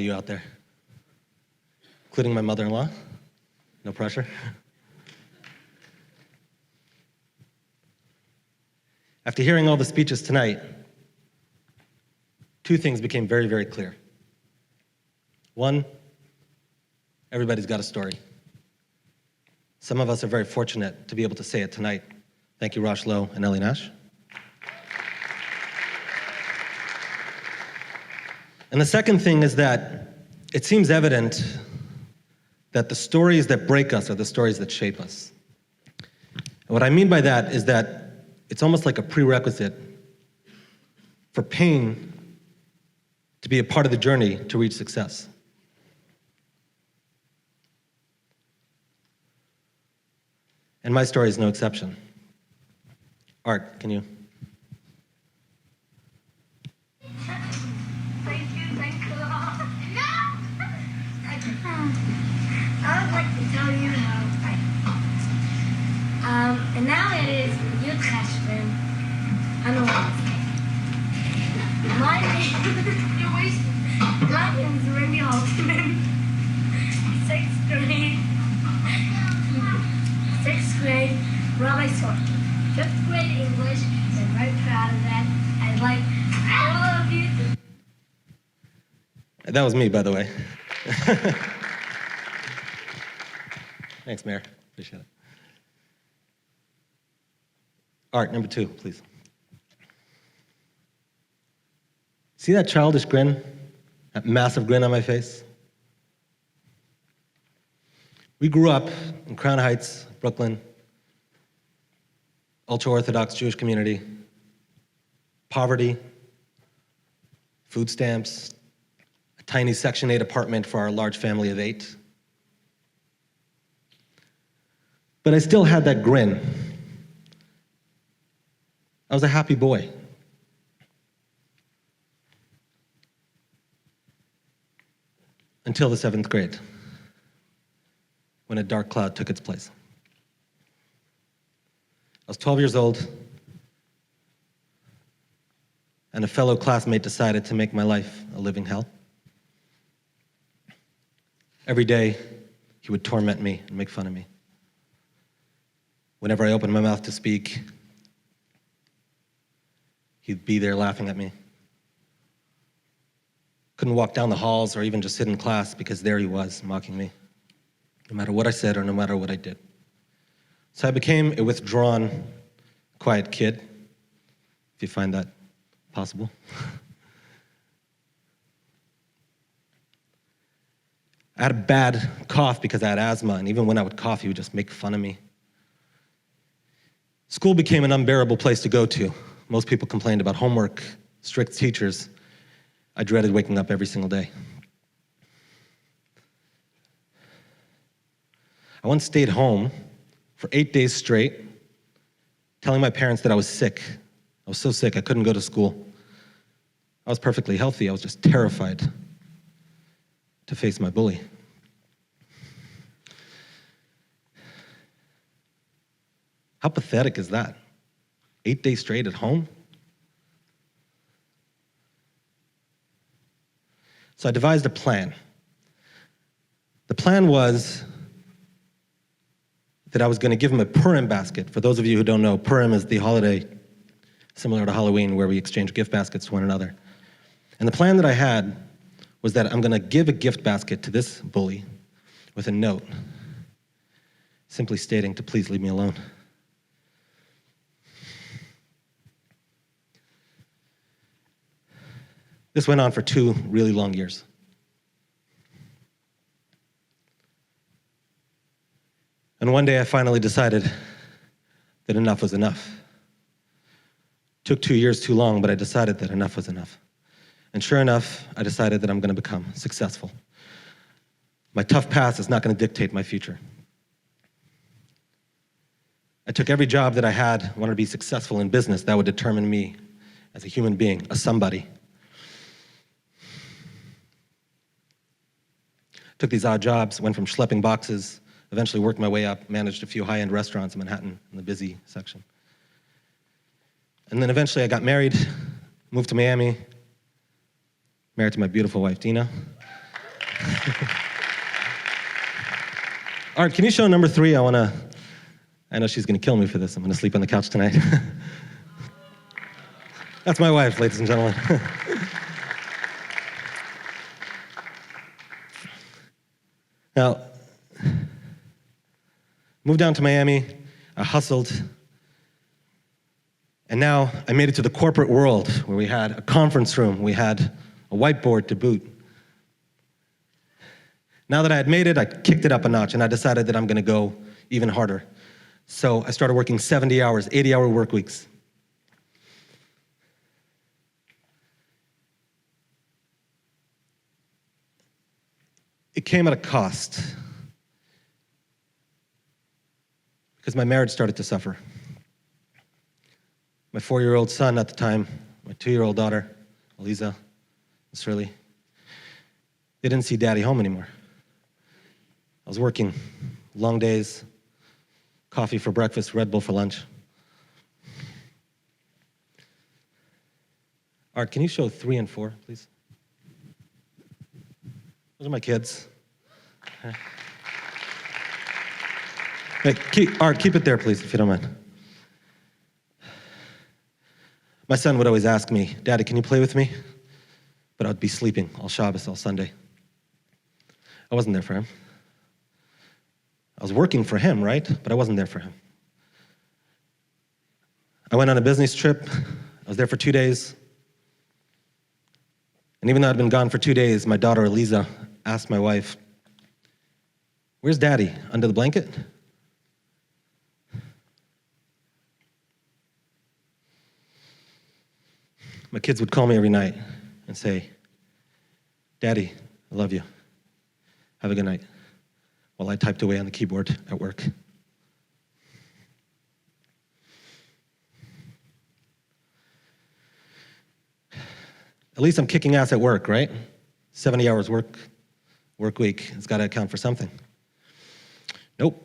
of you out there, including my mother-in-law. No pressure. After hearing all the speeches tonight, two things became very, very clear. One, everybody's got a story. Some of us are very fortunate to be able to say it tonight. Thank you, Rosh Lowe and Ellie Nash. And the second thing is that it seems evident that the stories that break us are the stories that shape us. And what I mean by that is that it's almost like a prerequisite for pain to be a part of the journey to reach success. And my story is no exception. Art, can you? Thank you. No! I would like to tell you how. And now it is Yud Cheshvan on a Wednesday. My name is Mendy Holtzman. Sixth grade, Rabbi Sort. Fifth grade English, and I'm very proud of that. I'd like all of you to... That was me, by the way. Thanks, Mayor. Appreciate it. Art, number 2, please. See that childish grin? That massive grin on my face? We grew up in Crown Heights, Brooklyn, ultra-Orthodox Jewish community, poverty, food stamps, a tiny Section 8 apartment for our large family of 8. But I still had that grin. I was a happy boy. Until the 7th grade, when a dark cloud took its place. I was 12 years old, and a fellow classmate decided to make my life a living hell. Every day, he would torment me and make fun of me. Whenever I opened my mouth to speak, he'd be there laughing at me. Couldn't walk down the halls or even just sit in class because there he was, mocking me, no matter what I said or no matter what I did. So I became a withdrawn, quiet kid, if you find that possible. I had a bad cough because I had asthma, and even when I would cough, he would just make fun of me. School became an unbearable place to go to. Most people complained about homework, strict teachers. I dreaded waking up every single day. I once stayed home for 8 days straight, telling my parents that I was sick. I was so sick I couldn't go to school. I was perfectly healthy. I was just terrified to face my bully. How pathetic is that? 8 days straight at home? So I devised a plan. The plan was that I was going to give him a Purim basket. For those of you who don't know, Purim is the holiday similar to Halloween where we exchange gift baskets to one another. And the plan that I had was that I'm going to give a gift basket to this bully with a note simply stating to please leave me alone. This went on for 2 really long years. And one day I finally decided that enough was enough. Took 2 years too long, but I decided that enough was enough. And sure enough, I decided that I'm going to become successful. My tough past is not going to dictate my future. I took every job that I had, wanted to be successful in business. That would determine me as a human being, a somebody. Took these odd jobs, went from schlepping boxes, eventually worked my way up, managed a few high-end restaurants in Manhattan in the busy section. And then eventually I got married, moved to Miami, married to my beautiful wife, Dina. Art, can you show number 3? I know she's gonna kill me for this. I'm gonna sleep on the couch tonight. That's my wife, ladies and gentlemen. Now, moved down to Miami, I hustled, and now I made it to the corporate world where we had a conference room, we had a whiteboard to boot. Now that I had made it, I kicked it up a notch and I decided that I'm gonna go even harder. So I started working 70 hours, 80-hour work weeks. It came at a cost because my marriage started to suffer. My 4-year-old son at the time, my 2-year-old daughter, Eliza, Shirley, they didn't see daddy home anymore. I was working long days, coffee for breakfast, Red Bull for lunch. Art, can you show 3 and 4, please? Those are my kids. Hey, Art, keep it there, please, if you don't mind. My son would always ask me, Daddy, can you play with me? But I'd be sleeping all Shabbos, all Sunday. I wasn't there for him. I was working for him, right? But I wasn't there for him. I went on a business trip. I was there for 2 days. And even though I'd been gone for 2 days, my daughter, Eliza, asked my wife, where's Daddy? Under the blanket? My kids would call me every night and say, Daddy, I love you. Have a good night. While I typed away on the keyboard at work. At least I'm kicking ass at work, right? 70 hours work week. It's got to account for something. Nope.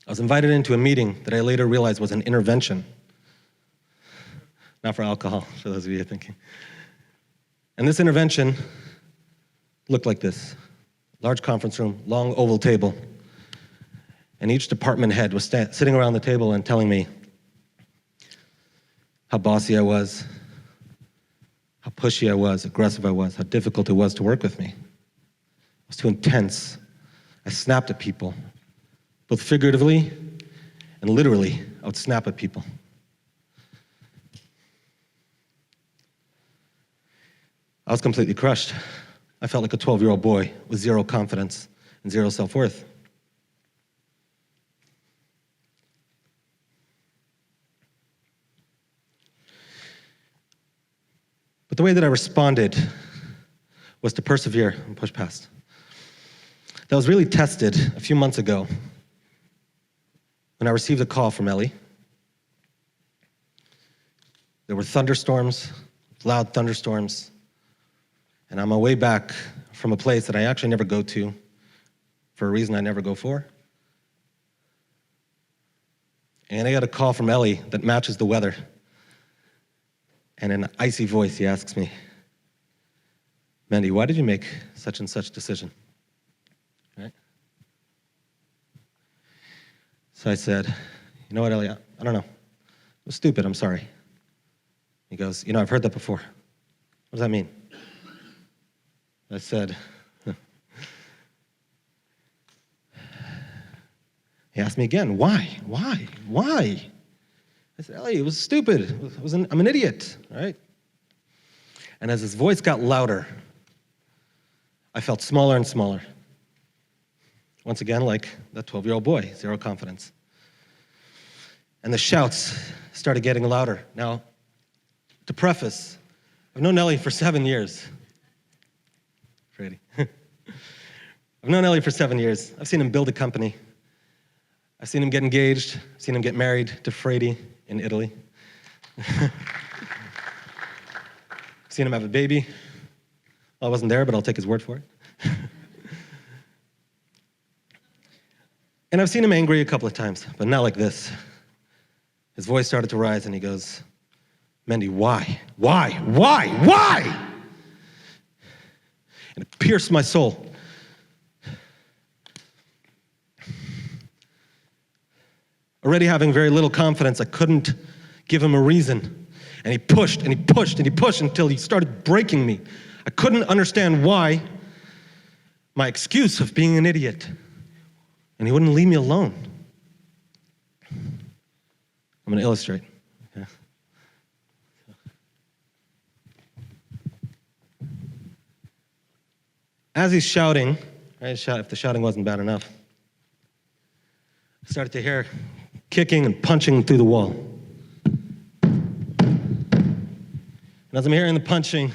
I was invited into a meeting that I later realized was an intervention. Not for alcohol, for those of you thinking. And this intervention looked like this. Large conference room, long oval table. And each department head was sitting around the table and telling me how bossy I was, how pushy I was, aggressive I was, how difficult it was to work with me. It was too intense. I snapped at people, both figuratively and literally. I would snap at people. I was completely crushed. I felt like a 12-year-old boy with zero confidence and zero self-worth. But the way that I responded was to persevere and push past. That was really tested a few months ago when I received a call from Ellie. There were thunderstorms, loud thunderstorms, and on my way back from a place that I actually never go to for a reason I never go for. And I got a call from Ellie that matches the weather. And in an icy voice, he asks me, Mendy, why did you make such and such decision? Right? So I said, you know what, Ellie, I don't know. It was stupid, I'm sorry. He goes, I've heard that before. What does that mean? I said, he asked me again, why? I said, Ellie, it was stupid. I'm an idiot, right? And as his voice got louder, I felt smaller and smaller. Once again, like that 12-year-old boy, zero confidence. And the shouts started getting louder. Now, to preface, I've known Ellie for 7 years. Freddie. I've known Ellie for 7 years. I've seen him build a company. I've seen him get engaged. I've seen him get married to Freddie in Italy. I've seen him have a baby. Well, I wasn't there, but I'll take his word for it. And I've seen him angry a couple of times, but not like this. His voice started to rise, and he goes, Mendy, why? and it pierced my soul. Already having very little confidence, I couldn't give him a reason. And he pushed and he pushed and he pushed until he started breaking me. I couldn't understand why my excuse of being an idiot. And he wouldn't leave me alone. I'm going to illustrate. Okay. As he's shouting, if the shouting wasn't bad enough, I started to hear kicking and punching through the wall. And as I'm hearing the punching,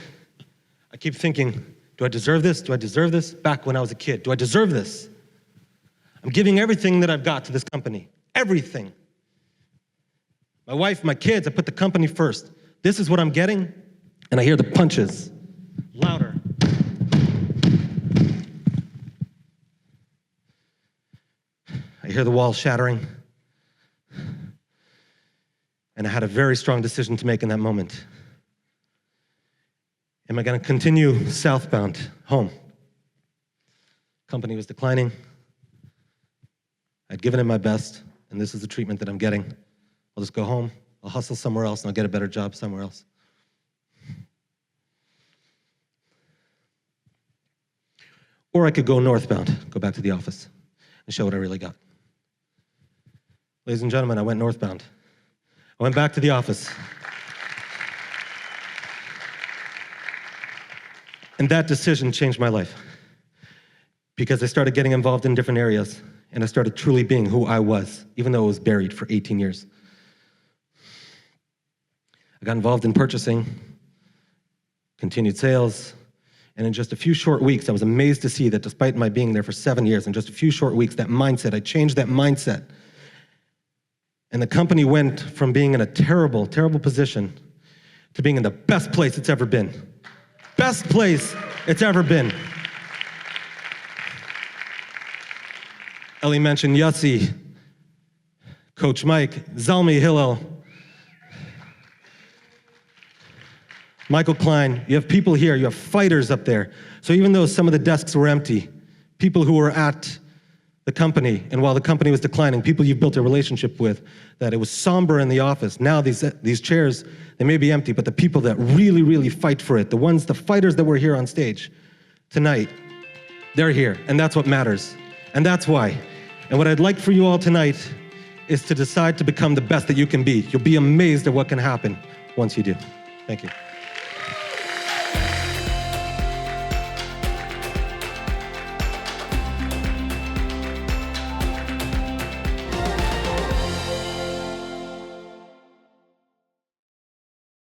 I keep thinking, do I deserve this? Do I deserve this? Back when I was a kid, do I deserve this? I'm giving everything that I've got to this company. Everything. My wife, my kids, I put the company first. This is what I'm getting, and I hear the punches louder. I hear the wall shattering. And I had a very strong decision to make in that moment. Am I going to continue southbound, home? Company was declining. I'd given it my best, and this is the treatment that I'm getting. I'll just go home, I'll hustle somewhere else, and I'll get a better job somewhere else. Or I could go northbound, go back to the office, and show what I really got. Ladies and gentlemen, I went northbound. I went back to the office. And that decision changed my life because I started getting involved in different areas and I started truly being who I was, even though it was buried for 18 years. I got involved in purchasing, continued sales, and in just a few short weeks, I was amazed to see that despite my being there for 7 years, in just a few short weeks, I changed that mindset. And the company went from being in a terrible, terrible position to being in the best place it's ever been. Best place it's ever been. Ellie mentioned Yossi, Coach Mike, Zalmi Hillel, Michael Klein. You have people here, you have fighters up there. So even though some of the desks were empty, people who were at the company, and while the company was declining, people you've built a relationship with, that it was somber in the office. Now these chairs, they may be empty, but the people that really, really fight for it, the fighters that were here on stage tonight, they're here, and that's what matters. And that's why. And what I'd like for you all tonight is to decide to become the best that you can be. You'll be amazed at what can happen once you do. Thank you.